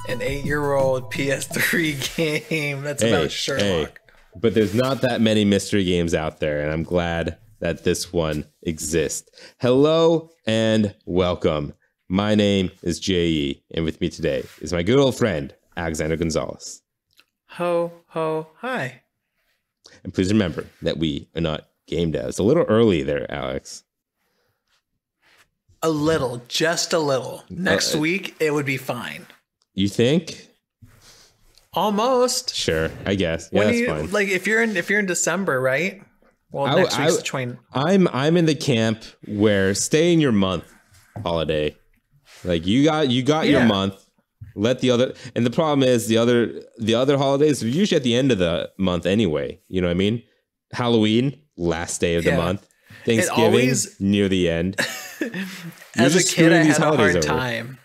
an 8-year-old PS3 game that's about Sherlock. But there's not that many mystery games out there, and I'm glad that this one exists. Hello and welcome. My name is J.E., and with me today is my good old friend, Alexander Gonzalez. Ho, ho, hi. And please remember that we are not game devs. A little early there, Alex. A little, just a little. Next week, it would be fine. You think? Almost. Sure, I guess. Yeah, that's fine. Like if you're in December, right? Well, next week's between. I'm in the camp where stay in your month holiday. Like you got your month. Let the other, and the problem is the other holidays are usually at the end of the month anyway. You know what I mean? Halloween, last day of the month. Thanksgiving, near the end. As a kid, I had a hard time.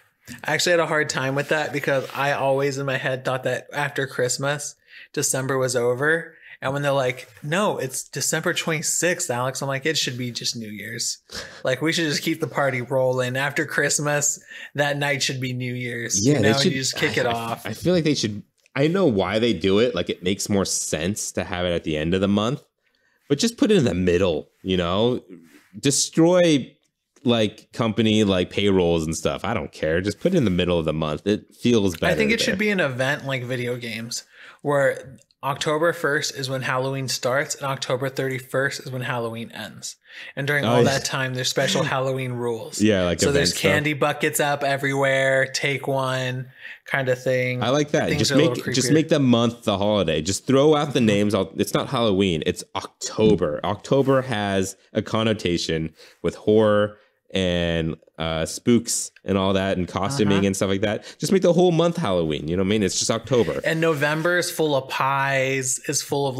I actually had a hard time with that because I always in my head thought that after Christmas, December was over. And when they're like, no, it's December 26th, Alex, I'm like, it should be just New Year's. Like, we should just keep the party rolling. After Christmas, that night should be New Year's. Yeah, you just kick it off. I feel like they should. I know why they do it. Like, it makes more sense to have it at the end of the month. But just put it in the middle, Destroy, like, company, like, payrolls and stuff. I don't care. Just put it in the middle of the month. It feels better. I think it should be an event like video games where October 1st is when Halloween starts and October 31st is when Halloween ends. And during all that time, there's special Halloween rules. Yeah, like so there's candy buckets up everywhere, take one kind of thing. I like that. Just make the month the holiday. Just throw out the names. It's not Halloween. It's October. October has a connotation with horror and spooks and all that and costuming and stuff like that. Just make the whole month Halloween. You know what I mean? It's just October. And November is full of pies, is full of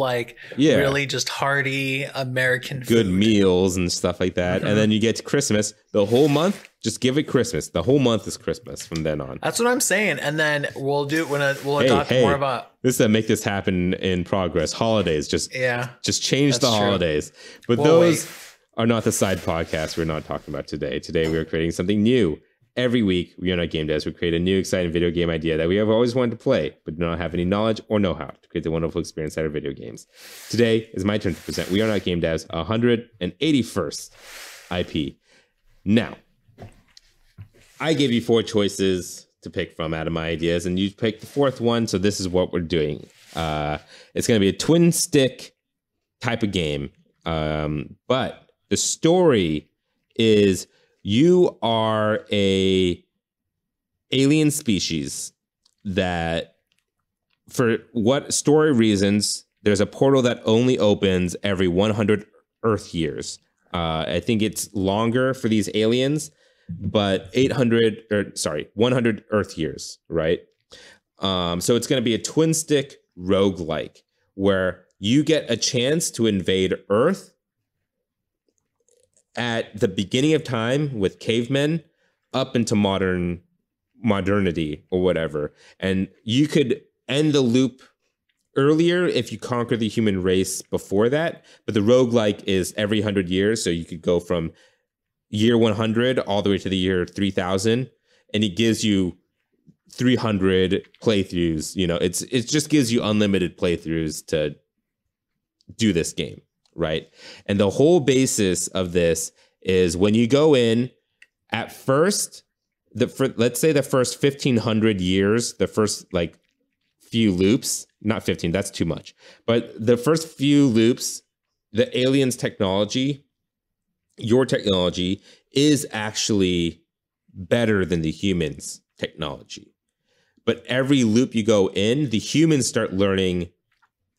really just hearty American food. Good meals and stuff like that. And then you get to Christmas, the whole month, just give it Christmas. The whole month is Christmas from then on. That's what I'm saying. And then we'll adopt more of a... This is make this happen in progress. Holidays. Just change the holidays. But those are not the side podcasts we're not talking about today. Today we are creating something new. Every week, we are not game devs. We create a new exciting video game idea that we have always wanted to play, but do not have any knowledge or know-how to create the wonderful experience that are video games. Today is my turn to present We Are Not Game Devs 181st IP. Now, I gave you 4 choices to pick from out of my ideas, and you picked the 4th one, so this is what we're doing. It's going to be a twin stick type of game, but the story is you are a alien species that, for what story reasons, there's a portal that only opens every 100 Earth years. I think it's longer for these aliens, but 100 Earth years, right? So it's going to be a twin stick roguelike where you get a chance to invade Earth at the beginning of time with cavemen up into modernity or whatever. And you could end the loop earlier if you conquer the human race before that. But the roguelike is every 100 years. So you could go from year 100 all the way to the year 3000. And it gives you 300 playthroughs. It just gives you unlimited playthroughs to do this game. Right. And the whole basis of this is when you go in at first, let's say the first 1500 years, the first few loops, not 15, that's too much. But the first few loops, the aliens' technology, your technology is actually better than the humans' technology. But every loop you go in, the humans start learning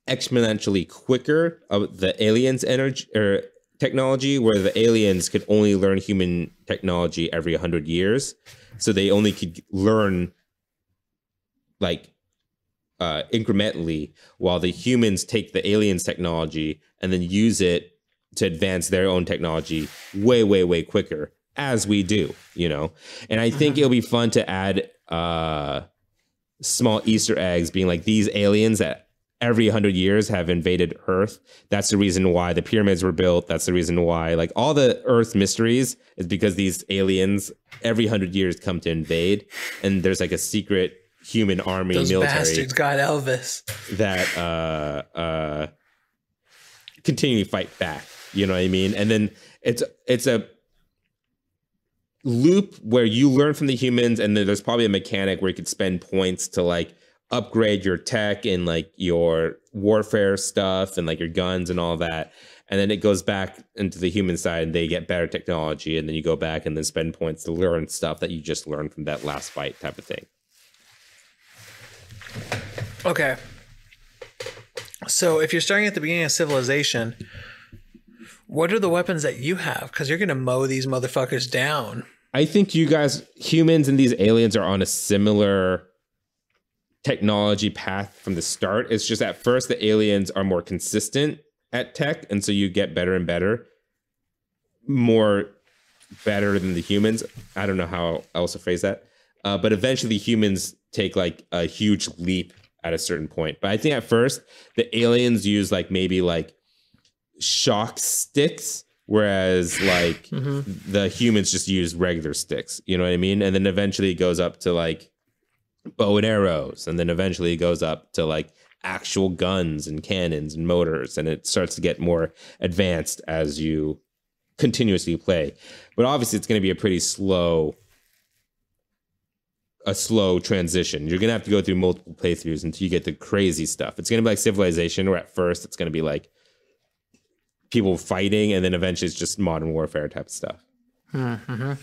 exponentially quicker of the aliens' energy or technology, where the aliens could only learn human technology every 100 years. So they only could learn incrementally, while the humans take the aliens' technology and then use it to advance their own technology way, way, way quicker, as we do, And I think it'll be fun to add small Easter eggs being like these aliens that every 100 years have invaded Earth. That's the reason why the pyramids were built. That's the reason why all the Earth mysteries is because these aliens every 100 years come to invade. And there's a secret human army Those military bastards got Elvis that continually fight back. You know what I mean? And then it's a loop where you learn from the humans, and then there's probably a mechanic where you could spend points to like upgrade your tech and like your warfare stuff and like your guns and all that. And then it goes back into the human side and they get better technology. And then you go back and then spend points to learn stuff that you just learned from that last fight type of thing. Okay. So if you're starting at the beginning of civilization, what are the weapons that you have? Because you're going to mow these motherfuckers down. I think you guys, humans and these aliens, are on a similar technology path from the start. It's just at first the aliens are more consistent at tech, and so you get better and better, more better than the humans. I don't know how else to phrase that, but eventually humans take like a huge leap at a certain point. But I think at first the aliens use like maybe like shock sticks, whereas like the humans just use regular sticks. You know what I mean? And then eventually it goes up to like bow and arrows, and then eventually it goes up to like actual guns and cannons and motors, and it starts to get more advanced as you continuously play. But obviously it's going to be a slow transition. You're going to have to go through multiple playthroughs until you get the crazy stuff. It's going to be like Civilization, where at first it's going to be like people fighting, and then eventually it's just modern warfare type of stuff. Mm-hmm.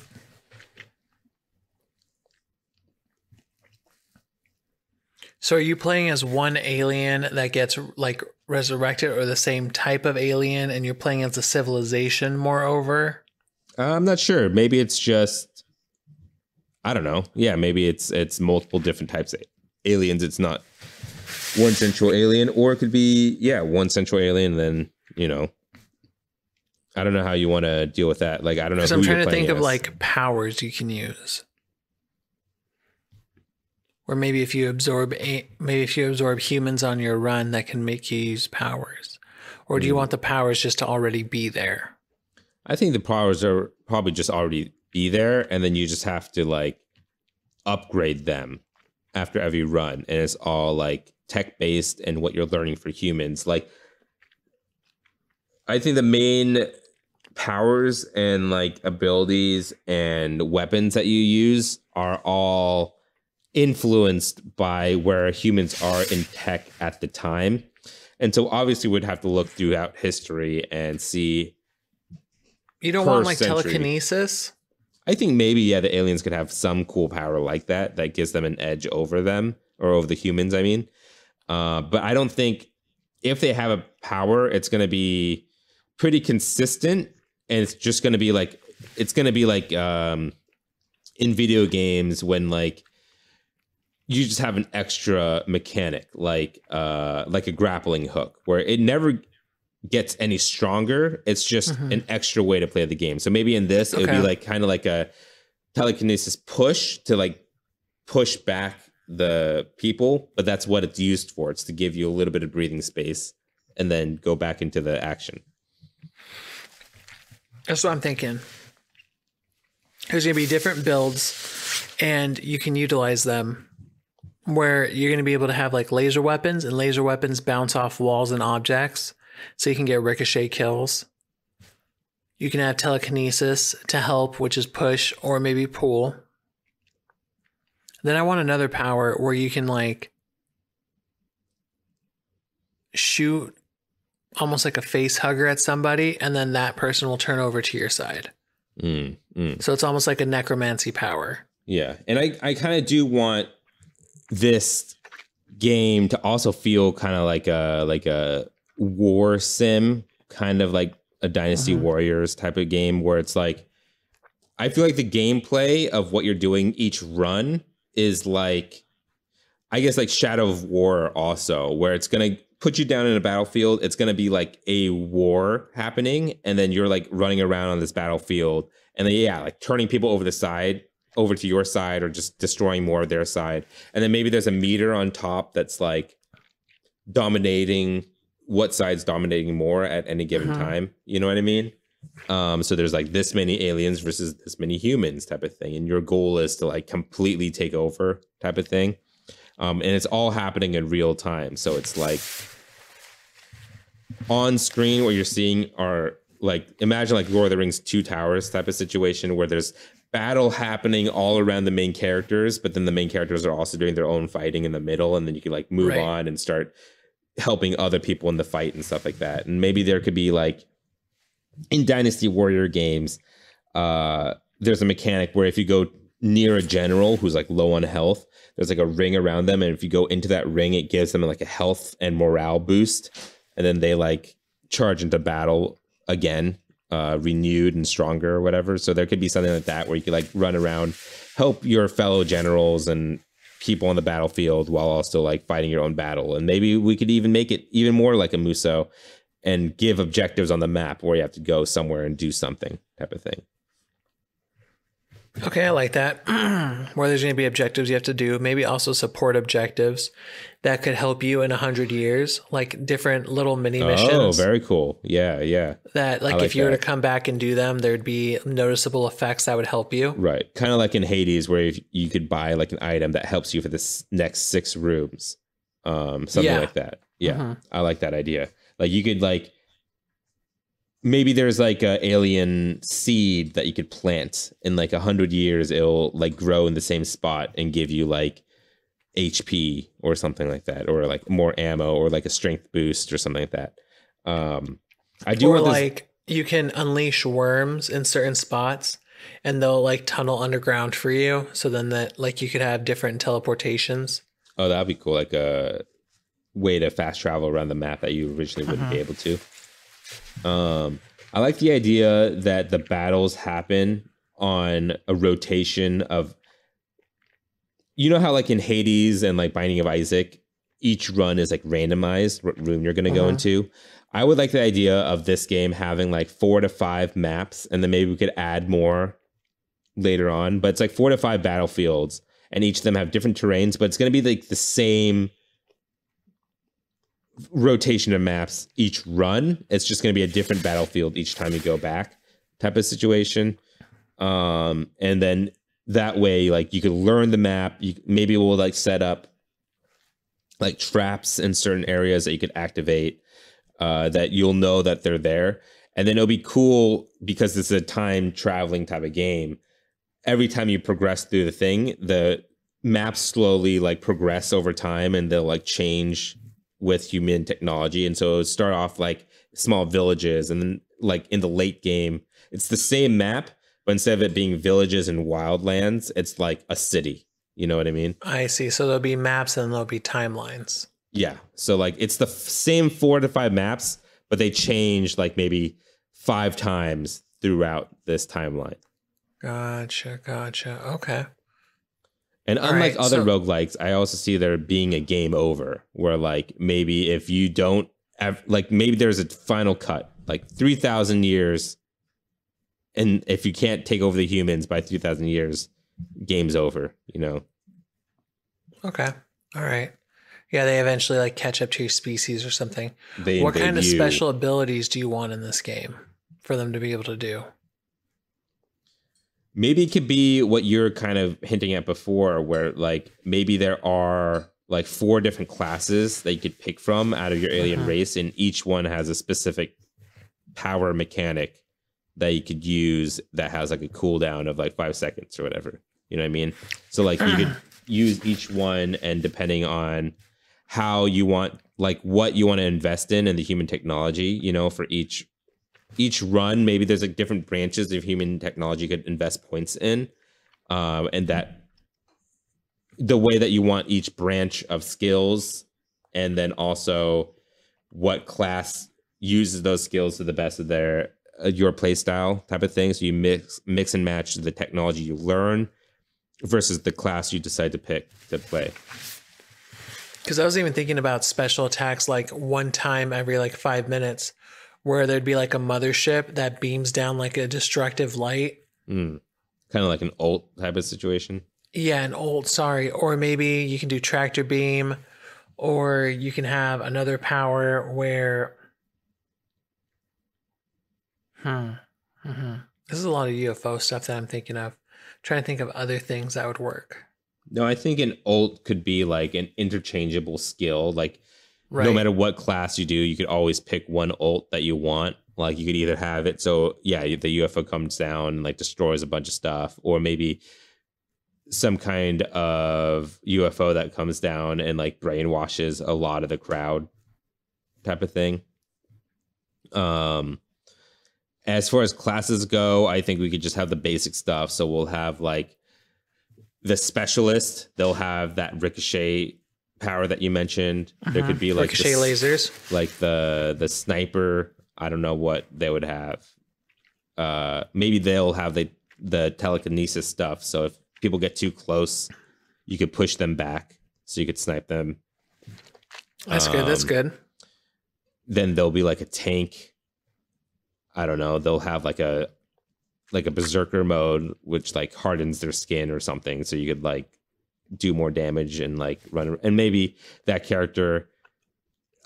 So are you playing as one alien that gets like resurrected, or the same type of alien, and you're playing as a civilization moreover? I'm not sure. Maybe it's just, I don't know. Yeah, maybe it's multiple different types of aliens. It's not one central alien, or it could be, one central alien, then, you know, I don't know how you want to deal with that. Like, I don't know. Because I'm trying to think of like powers you can use. Or maybe if you absorb humans on your run, that can make you use powers. Or do you want the powers just to already be there? I think the powers are probably just already be there, and then you just have to like upgrade them after every run, and it's all like tech based and what you're learning for humans. Like, I think the main powers and like abilities and weapons that you use are all influenced by where humans are in tech at the time. And so obviously we'd have to look throughout history and see. You don't want like telekinesis? I think maybe, the aliens could have some cool power like that gives them an edge over them, or over the humans, I mean. But I don't think if they have a power, it's going to be pretty consistent, and it's just going to be like, in video games when like you just have an extra mechanic, like a grappling hook, where it never gets any stronger. It's just an extra way to play the game. So maybe in this, it would be like kind of like a telekinesis push to like push back the people, but that's what it's used for. It's to give you a little bit of breathing space and then go back into the action. That's what I'm thinking. There's going to be different builds, and you can utilize them, where you're going to be able to have like laser weapons, and laser weapons bounce off walls and objects, so you can get ricochet kills. You can have telekinesis to help, which is push or maybe pull. Then I want another power where you can like shoot almost like a face hugger at somebody, and then that person will turn over to your side. So it's almost like a necromancy power. Yeah. And I kind of do want this game to also feel kind of like a war sim, kind of like a Dynasty Warriors type of game, where it's like, I feel like the gameplay of what you're doing each run is like, I guess like Shadow of War also, where it's going to put you down in a battlefield. It's going to be like a war happening, and then you're like running around on this battlefield, and then like turning people over to your side, or just destroying more of their side. And then maybe there's a meter on top that's like dominating what side's dominating more at any given time. You know what I mean? So there's like this many aliens versus this many humans type of thing, and your goal is to like completely take over type of thing. And it's all happening in real time. So it's like on screen, what you're seeing are like, imagine like Lord of the Rings Two Towers type of situation where there's battle happening all around the main characters, but then the main characters are also doing their own fighting in the middle, and then you can like move on and start helping other people in the fight and stuff like that. And maybe there could be like in Dynasty Warrior games, there's a mechanic where if you go near a general who's like low on health, there's like a ring around them, and if you go into that ring, it gives them like a health and morale boost, and then they like charge into battle again, renewed and stronger or whatever. So there could be something like that where you could like run around, help your fellow generals and people on the battlefield while also like fighting your own battle. And maybe we could even make it even more like a Muso and give objectives on the map where you have to go somewhere and do something type of thing. Okay, I like that. Where there's going to be objectives you have to do, maybe also support objectives that could help you in 100 years, like different little mini missions. Oh, very cool. Yeah, yeah. That like if you were to come back and do them, there'd be noticeable effects that would help you. Right. Kind of like in Hades, where if you could buy like an item that helps you for the next 6 rooms. Something like that. Yeah, I like that idea. Like you could like, maybe there's like a alien seed that you could plant in like 100 years. It'll like grow in the same spot and give you like HP or something like that, or like more ammo or like a strength boost or something like that. I do want like you can unleash worms in certain spots and they'll like tunnel underground for you. So then that like you could have different teleportations. Oh, that'd be cool. Like a way to fast travel around the map that you originally wouldn't be able to. I like the idea that the battles happen on a rotation of, you know how like in Hades and like Binding of Isaac, each run is like randomized what room you're going to go into. I would like the idea of this game having like 4 to 5 maps, and then maybe we could add more later on, but it's like 4 to 5 battlefields, and each of them have different terrains, but it's going to be like the same rotation of maps each run. It's just going to be a different battlefield each time you go back type of situation. And then that way, like you could learn the map. Maybe we'll like set up like traps in certain areas that you could activate, that you'll know that they're there. And then it'll be cool because this is a time traveling type of game. Every time you progress through the thing, the maps slowly like progress over time, and they'll like change with human technology. And so it would start off like small villages, and then like in the late game, it's the same map, but instead of it being villages and wildlands, it's like a city. You know what I mean? I see. So there'll be maps and there'll be timelines. Yeah. So like it's the same 4 to 5 maps, but they change like maybe 5 times throughout this timeline. Gotcha. Okay. And unlike other roguelikes, I also see there being a game over, where like maybe if you don't have, like maybe there's a final cut, like 3,000 years. And if you can't take over the humans by 3,000 years, game's over, you know? Okay. All right. Yeah, they eventually like catch up to your species or something. What kind of special abilities do you want in this game for them to be able to do? Maybe it could be what you're kind of hinting at before, where like maybe there are like 4 different classes that you could pick from out of your alien race, and each one has a specific power mechanic that you could use that has like a cooldown of like 5 seconds or whatever. You know what I mean? So like you could use each one, and depending on how you want, like what you want to invest in the human technology, you know, for each run, maybe there's like different branches of human technology you could invest points in, and that the way that you want each branch of skills, and then also what class uses those skills to the best of their your play style type of thing. So you mix and match the technology you learn versus the class you decide to pick to play. Because I was even thinking about special attacks, like one time every like 5 minutes, where there'd be like a mothership that beams down like a destructive light. Kind of like an ult type of situation. Yeah, an ult, sorry. Or maybe you can do tractor beam, or you can have another power where... This is a lot of UFO stuff that I'm thinking of. I'm trying to think of other things that would work. No, I think an ult could be like an interchangeable skill. Like no matter what class you do, you could always pick one ult that you want. Like you could either have it so the UFO comes down and like destroys a bunch of stuff, or maybe some kind of UFO that comes down and like brainwashes a lot of the crowd type of thing. As far as classes go, I think we could just have the basic stuff. So we'll have like the specialist. They'll have that ricochet power that you mentioned. There could be like ricochet lasers, like the sniper. I don't know what they would have. Maybe they'll have the telekinesis stuff. So if people get too close, you could push them back so you could snipe them. That's good. That's good. Then there'll be like a tank. I don't know. They'll have like a berserker mode, which like hardens their skin or something. So you could like do more damage and like run. And maybe that character,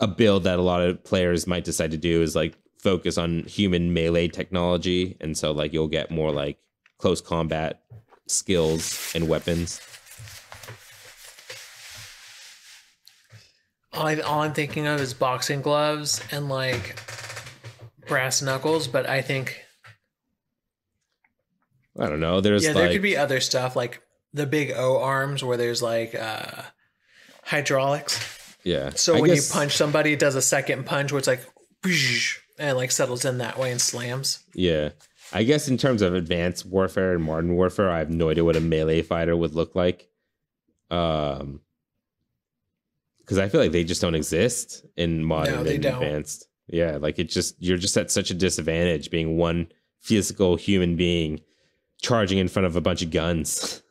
a build that a lot of players might decide to do is like focus on human melee technology. And so like you'll get more like close combat skills and weapons. All I'm thinking of is boxing gloves and like brass knuckles, but I think I don't know. There could be other stuff like the big O arms where there's like hydraulics. Yeah. So when you punch somebody, it does a second punch where it's like and like settles in that way and slams. Yeah. I guess in terms of advanced warfare and modern warfare, I have no idea what a melee fighter would look like. Because I feel like they just don't exist in modern and advanced. Yeah, like you're just at such a disadvantage being one physical human being charging in front of a bunch of guns.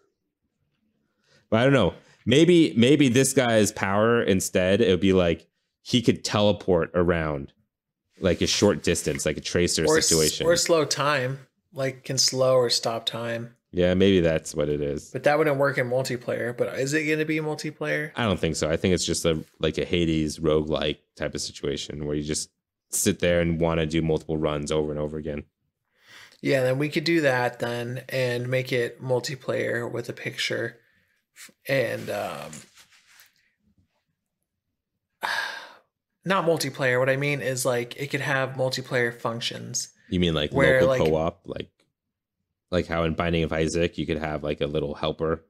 But I don't know. Maybe this guy's power instead, it would be like he could teleport around like a short distance, like a tracer situation. Or slow time, like can slow or stop time. Yeah, maybe that's what it is. But that wouldn't work in multiplayer. But is it going to be multiplayer? I don't think so. I think it's just like a Hades roguelike type of situation where you just sit there and want to do multiple runs over and over again. Yeah, then we could do that then and make it multiplayer with a picture. And not multiplayer. What I mean is like it could have multiplayer functions. You mean like local co-op? Like how in Binding of Isaac, you could have like a little helper.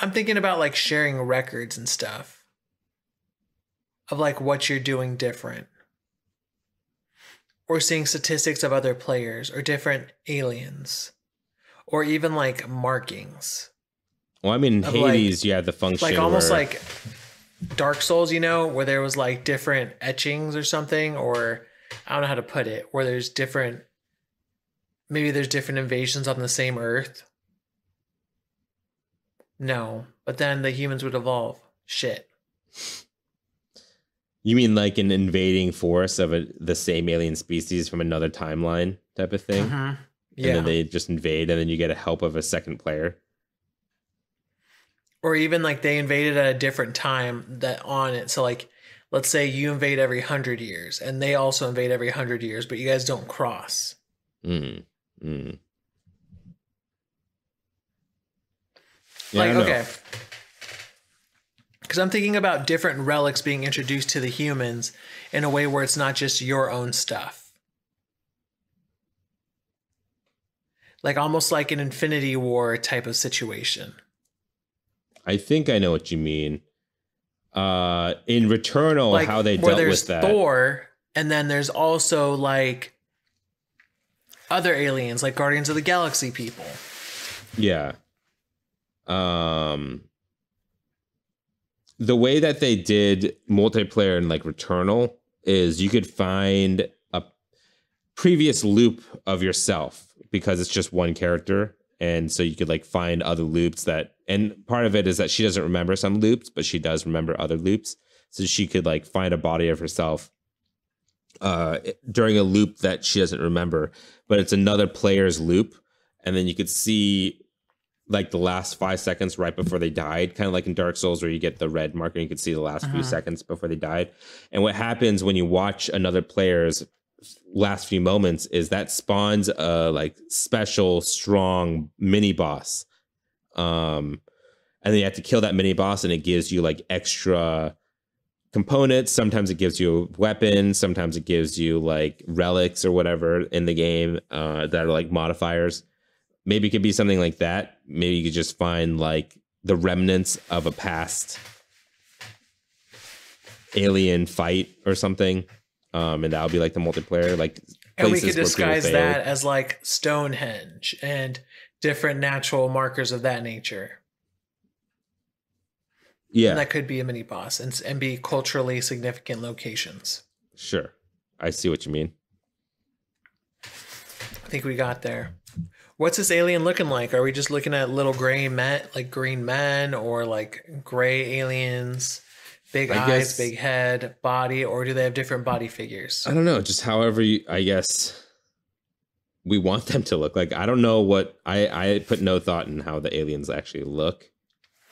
I'm thinking about like sharing records and stuff of like what you're doing different. Or seeing statistics of other players or different aliens. Or even like markings. Well, I mean, Hades, like, you have the function like almost like Dark Souls, you know, where there was like different etchings or something, or I don't know how to put it, where there's different, maybe there's different invasions on the same Earth. No, but then the humans would evolve. Shit. You mean like an invading force of the same alien species from another timeline type of thing? Mm-hmm. Yeah. And then they just invade and then you get a help of a second player. Or even like they invaded at a different time that on it. So like, let's say you invade every 100 years and they also invade every 100 years, but you guys don't cross. Mm-hmm. Mm-hmm. Yeah, like, okay. Because I'm thinking about different relics being introduced to the humans in a way where it's not just your own stuff. Like almost like an Infinity War type of situation. I think I know what you mean. In Returnal, like, how they dealt with that. Thor, and then there's also like other aliens, like Guardians of the Galaxy people. Yeah. The way that they did multiplayer in like Returnal is you could find a previous loop of yourself because it's just one character. And so you could like find other loops and part of it is that she doesn't remember some loops, but she does remember other loops. So she could like find a body of herself during a loop that she doesn't remember, but it's another player's loop. And then you could see like the last 5 seconds right before they died, kind of like in Dark Souls where you get the red marker and you can see the last few seconds before they died. And what happens when you watch another player's last few moments is that spawns a like special strong mini boss And then you have to kill that mini boss, and it gives you like extra components. Sometimes it gives you a weapon. Sometimes it gives you like relics or whatever in the game that are like modifiers. Maybe it could be something like that. Maybe you could just find like the remnants of a past alien fight or something. And that'll be like the multiplayer. Like, and we could disguise that as like Stonehenge and different natural markers of that nature. Yeah. And that could be a mini boss and be culturally significant locations. Sure. I see what you mean. I think we got there. What's this alien looking like? Are we just looking at little gray men, like green men, or like gray aliens, big eyes, big head, body, or do they have different body figures? I don't know. Just however I guess we want them to look like. I don't know what I put no thought in how the aliens actually look.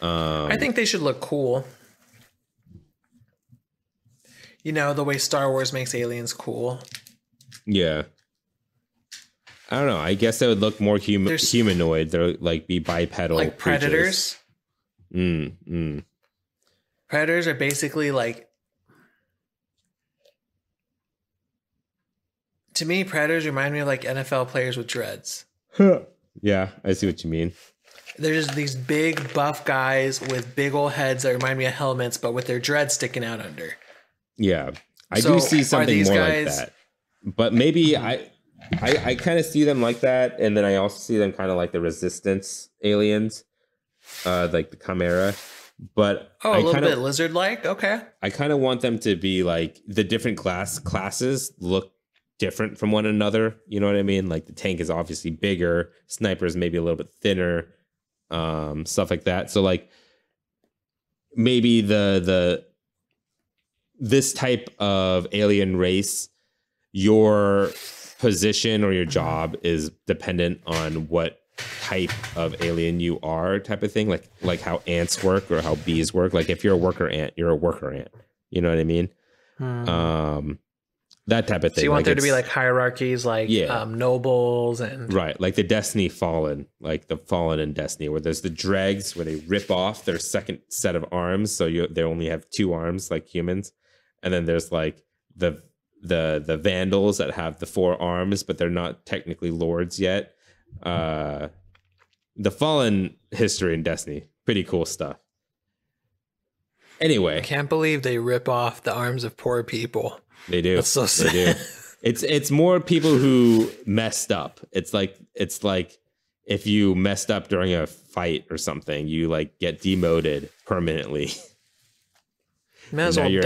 I think they should look cool. You know, the way Star Wars makes aliens cool. Yeah. I don't know. I guess they would look more humanoid. They're like be bipedal. Like predators. Predators are basically like, to me, predators remind me of like NFL players with dreads. Yeah, I see what you mean. They're just these big buff guys with big old heads that remind me of helmets, but with their dreads sticking out under. Yeah, I do see something more like that. But maybe I kind of see them like that, and then I also see them kind of like the Resistance aliens, like the Chimera. But a little bit lizard-like. Okay. I kind of want them to be like the different classes look different from one another. You know what I mean? Like the tank is obviously bigger, sniper is maybe a little bit thinner, stuff like that. So like maybe this type of alien race, your position or your job is dependent on what type of alien you are, type of thing. Like how ants work or how bees work. Like if you're a worker ant, you're a worker ant. You know what I mean? That type of thing. So you want there to be like hierarchies, like nobles and right, like the Destiny Fallen, like the Fallen in Destiny, where there's the dregs where they rip off their second set of arms, so they only have 2 arms like humans, and then there's like the Vandals that have the 4 arms, but they're not technically lords yet. The Fallen history in Destiny, pretty cool stuff. Anyway, I can't believe they rip off the arms of poor people. They do. That's so sad. They do. It's more people who messed up. It's like if you messed up during a fight or something, you like get demoted permanently. Might as well die. You're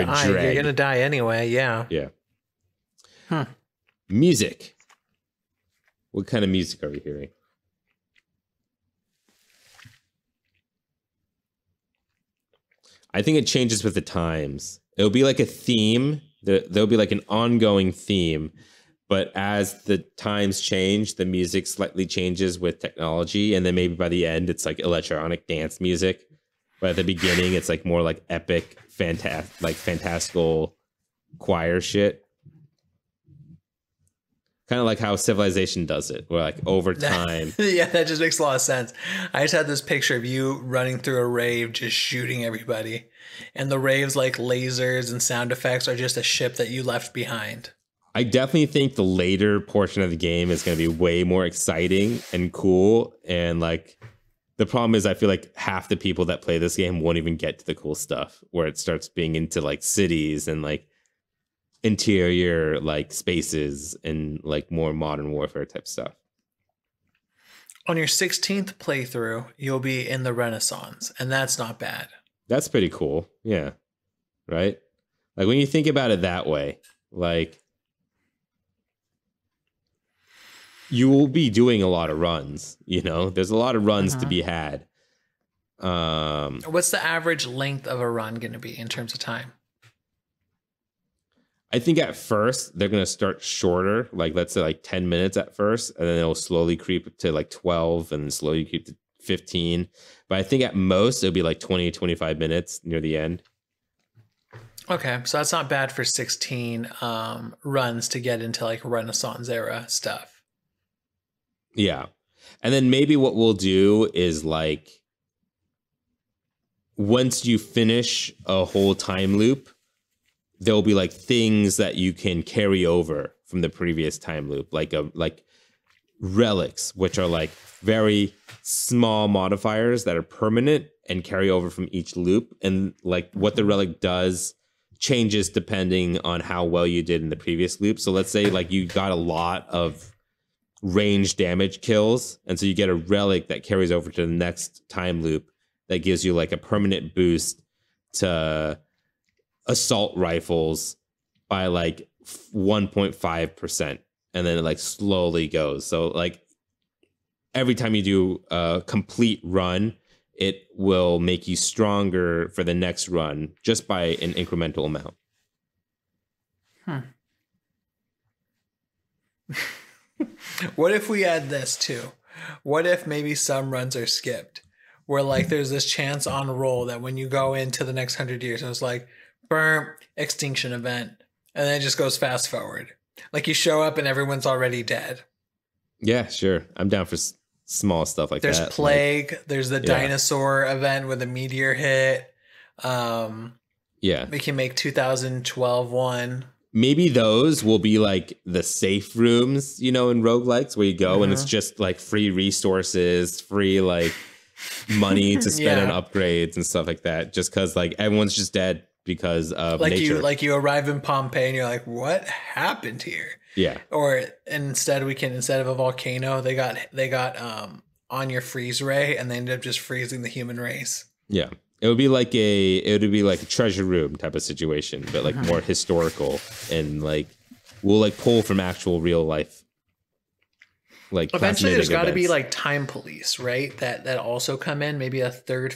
gonna die anyway. Yeah. Yeah. Huh. Music. What kind of music are we hearing? I think it changes with the times. It'll be like a theme. There'll be like an ongoing theme, but as the times change, the music slightly changes with technology, and then maybe by the end, it's like electronic dance music. But at the beginning, it's like more like epic, fantastical choir shit. Kind of like how Civilization does it, where like over time. Yeah, that just makes a lot of sense. I just had this picture of you running through a rave, just shooting everybody. And the raves, like lasers and sound effects, are just a ship that you left behind. I definitely think the later portion of the game is going to be way more exciting and cool. And like the problem is I feel like half the people that play this game won't even get to the cool stuff, where it starts being into like cities and like interior like spaces and like more modern warfare type stuff. On your 16th playthrough, you'll be in the Renaissance, and that's not bad. That's pretty cool. Yeah. Right? Like when you think about it that way, like you will be doing a lot of runs, you know? There's a lot of runs to be had. What's the average length of a run going to be in terms of time? I think at first they're going to start shorter, like let's say like 10 minutes at first, and then it'll slowly creep to like 12 and then slowly creep to 15. But I think at most it'll be like 20, 25 minutes near the end. Okay, so that's not bad for 16 runs to get into like Renaissance era stuff. Yeah. And then maybe what we'll do is like once you finish a whole time loop, there'll be like things that you can carry over from the previous time loop, like relics, which are like very small modifiers that are permanent and carry over from each loop. And like what the relic does changes depending on how well you did in the previous loop. So let's say like you got a lot of range damage kills, and so you get a relic that carries over to the next time loop that gives you like a permanent boost to assault rifles by like 1.5%, and then it like slowly goes. So like every time you do a complete run, it will make you stronger for the next run just by an incremental amount. What if we add this too? What if maybe some runs are skipped, where like there's this chance on roll that when you go into the next 100 years, and it's like, burn, extinction event, and then it just goes fast forward. Like you show up and everyone's already dead. Yeah, sure. I'm down for small stuff like there's that. There's plague. There's the dinosaur event with a meteor hit. We can make 2012 one. Maybe those will be like the safe rooms, you know, in roguelikes where you go and it's just like free resources, free like money to spend on upgrades and stuff like that. Just because like everyone's just dead because of nature. You arrive in Pompeii and you're like, what happened here? Yeah. Or instead of a volcano, they got on your freeze ray and they ended up just freezing the human race. Yeah. It would be like a treasure room type of situation, but like more historical, and like we'll like pull from actual real life. Like eventually there's got to be like time police, right? That also come in, maybe a third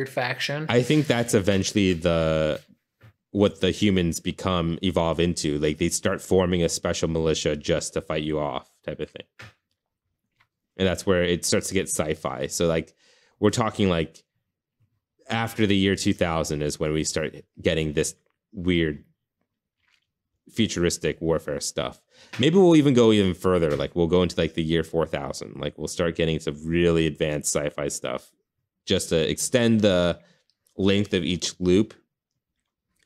faction. I think that's eventually what the humans evolve into. Like they start forming a special militia just to fight you off type of thing. And that's where it starts to get sci-fi. So like we're talking like after the year 2000 is when we start getting this weird futuristic warfare stuff. Maybe we'll even go even further. Like we'll go into like the year 4000. Like we'll start getting some really advanced sci-fi stuff just to extend the length of each loop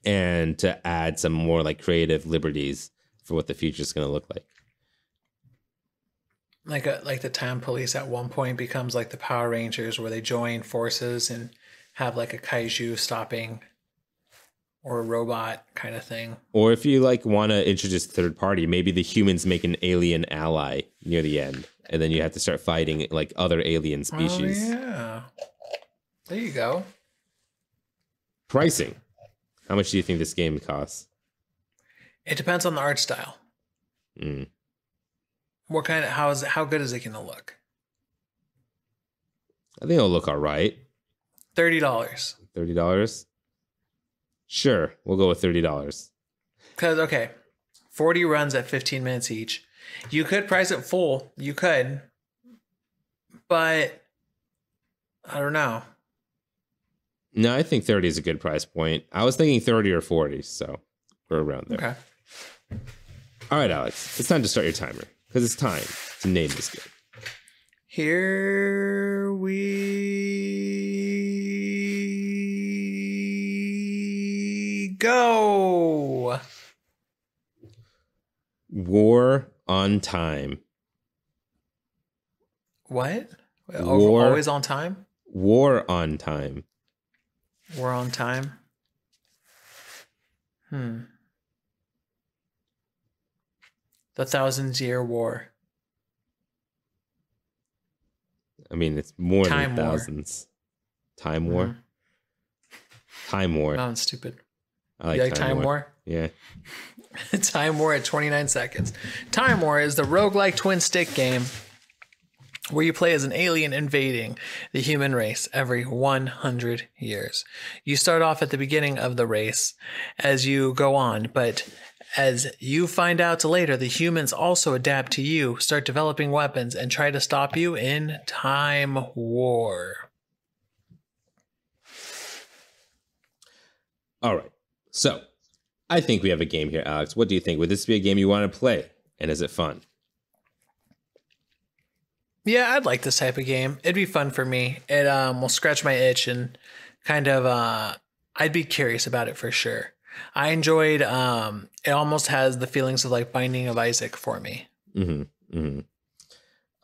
and to add some more like creative liberties for what the future is going to look like. Like the time police at one point becomes like the Power Rangers, where they join forces and have like a kaiju stopping or a robot kind of thing. Or if you like want to introduce a third party, maybe the humans make an alien ally near the end, and then you have to start fighting like other alien species. Oh, yeah. There you go. Pricing. How much do you think this game costs? It depends on the art style. What kind of how good is it going to look? I think it'll look all right. $30. $30? Sure, we'll go with $30. Because, okay, 40 runs at 15 minutes each. You could price it full. You could. But, I don't know. No, I think 30 is a good price point. I was thinking 30 or 40, so we're around there. Okay. All right, Alex, it's time to start your timer, because it's time to name this game. Here we go. War on Time. What? Always on time? War on Time. War on Time. The 1,000-Year War. I mean, it's more Time than War. thousands. Time War? Time War. No, it's stupid. I like Time War? Yeah. Time War at 29 seconds. Time War is the roguelike twin stick game where you play as an alien invading the human race every 100 years. You start off at the beginning of the race as you go on, but as you find out later, the humans also adapt to you, start developing weapons, and try to stop you in Time War. All right. So, I think we have a game here, Alex. What do you think? Would this be a game you want to play? And is it fun? Yeah, I'd like this type of game. It'd be fun for me. It will scratch my itch and kind of I'd be curious about it for sure. I enjoyed it almost has the feelings of like Binding of Isaac for me.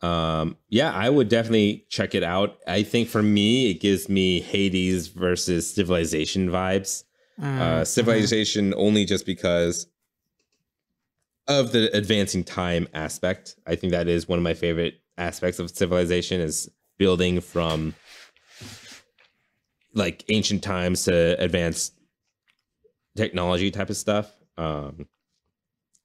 Yeah, I would definitely check it out. I think for me, it gives me Hades versus Civilization vibes. Civilization only just because of the advancing time aspect. I think that is one of my favorite aspects of Civilization, is building from like ancient times to advanced technology type of stuff.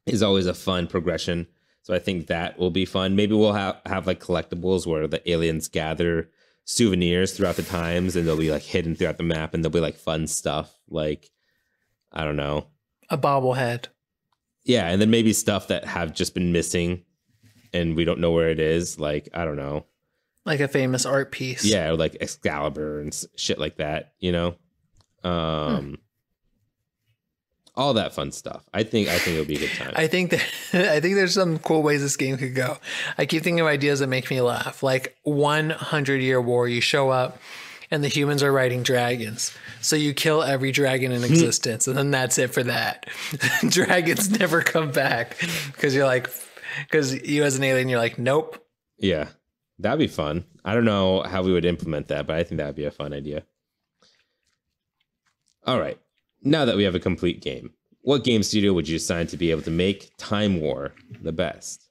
Is always a fun progression. So I think that will be fun. Maybe we'll have like collectibles where the aliens gather souvenirs throughout the times, and they'll be like hidden throughout the map, and there'll be like fun stuff like, I don't know, a bobblehead. Yeah, and then maybe stuff that have just been missing and we don't know where it is. Like, I don't know. Like a famous art piece. Yeah, or like Excalibur and shit like that, you know? All that fun stuff. I think it'll be a good time. I think there's some cool ways this game could go. I keep thinking of ideas that make me laugh. Like 100-year war, you show up and the humans are riding dragons. So you kill every dragon in existence, and then that's it for that. Dragons never come back because you as an alien, you're like, nope. Yeah, that'd be fun. I don't know how we would implement that, but I think that'd be a fun idea. All right. Now that we have a complete game, what game studio would you assign to be able to make Time War the best?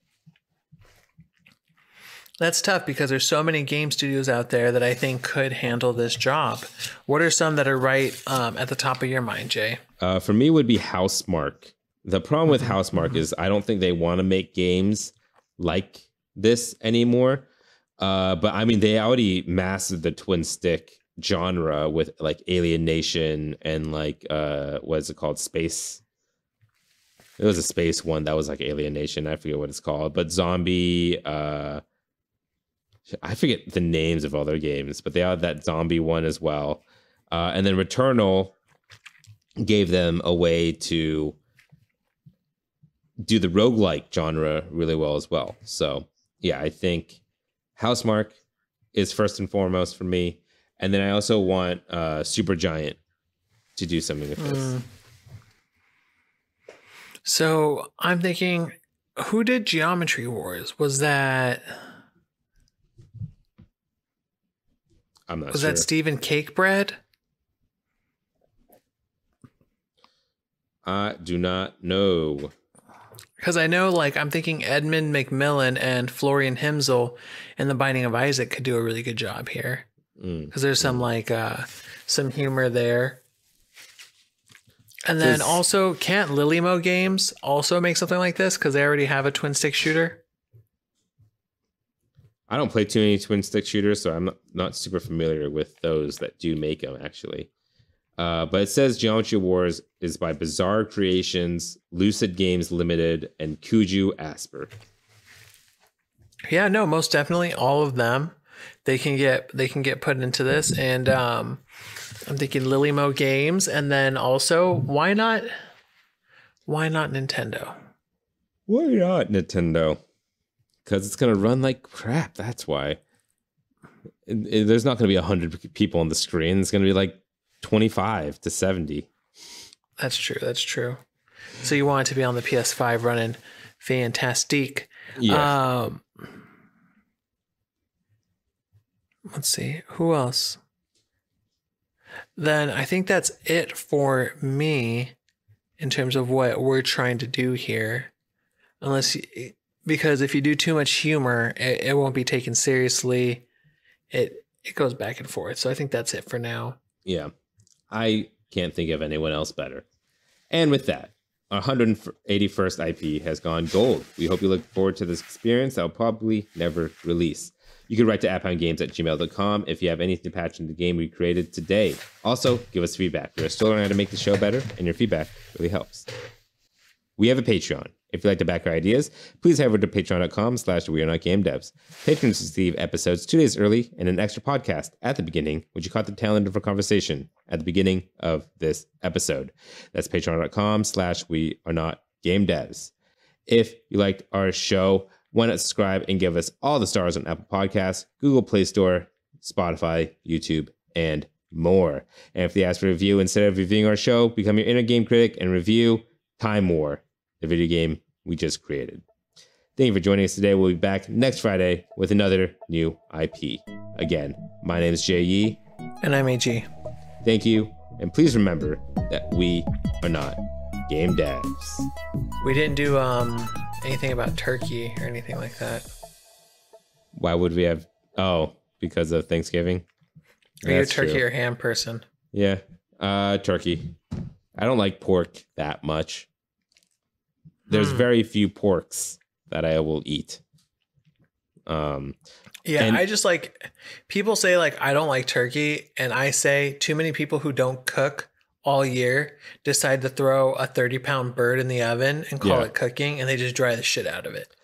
That's tough because there's so many game studios out there that I think could handle this job. What are some that are right at the top of your mind, Jay? For me, it would be Housemarque. The problem with Housemarque is I don't think they want to make games like this anymore. But I mean, they already mastered the twin stick genre with like Alien Nation and like what is it called? Space. It was a space one that was like Alien Nation. I forget what it's called, but Zombie. I forget the names of all their games, but they had that zombie one as well. And then Returnal gave them a way to do the roguelike genre really well as well. So yeah, I think Housemarque is first and foremost for me. And then I also want Supergiant to do something with this. So I'm thinking, who did Geometry Wars? Was that... I'm not Was sure. that Stephen Cakebread? I do not know. Because I know, like, I'm thinking Edmund McMillan and Florian Himsel in The Binding of Isaac could do a really good job here. Because there's some, like, some humor there. And then also, can't Lilymo Games also make something like this? Because they already have a twin stick shooter? I don't play too many twin stick shooters, so I'm not super familiar with those that do make them, actually. But it says Geometry Wars is by Bizarre Creations, Lucid Games Limited, and Kuju Asper. Yeah, no, most definitely all of them. They can get put into this, and I'm thinking Lilymo Games, and then also why not Nintendo? Why not Nintendo? Because it's going to run like crap. That's why. There's not going to be 100 people on the screen. It's going to be like 25 to 70. That's true. So you want it to be on the PS5 running fantastic. Yeah. Let's see. Who else? Then I think that's it for me in terms of what we're trying to do here. Because if you do too much humor, it won't be taken seriously. It goes back and forth. So I think that's it for now. Yeah. I can't think of anyone else better. And with that, our 181st IP has gone gold. We hope you look forward to this experience that will probably never release. You can write to apphoundgames@gmail.com if you have anything to patch in the game we created today. Also, give us feedback. We're still learning how to make the show better, and your feedback really helps. We have a Patreon. If you'd like to back our ideas, please head over to patreon.com/wearenotgamedevs. Patrons receive episodes 2 days early and an extra podcast at the beginning, which you caught the tail end of our conversation at the beginning of this episode. That's patreon.com/wearenotgamedevs. If you liked our show, why not subscribe and give us all the stars on Apple Podcasts, Google Play Store, Spotify, YouTube, and more. And if they ask for a review instead of reviewing our show, become your inner game critic and review Time War, the video game we just created. Thank you for joining us today. We'll be back next Friday with another new IP. Again, my name is Jay Yee. And I'm AG. Thank you. And please remember that we are not game devs. We didn't do anything about turkey or anything like that. Why would we have? Oh, because of Thanksgiving? Are you a turkey or ham person? Yeah, turkey. I don't like pork that much. There's very few porks that I will eat. Yeah, I just like, people say like, I don't like turkey. And I say too many people who don't cook all year decide to throw a 30-pound bird in the oven and call it cooking. And they just dry the shit out of it.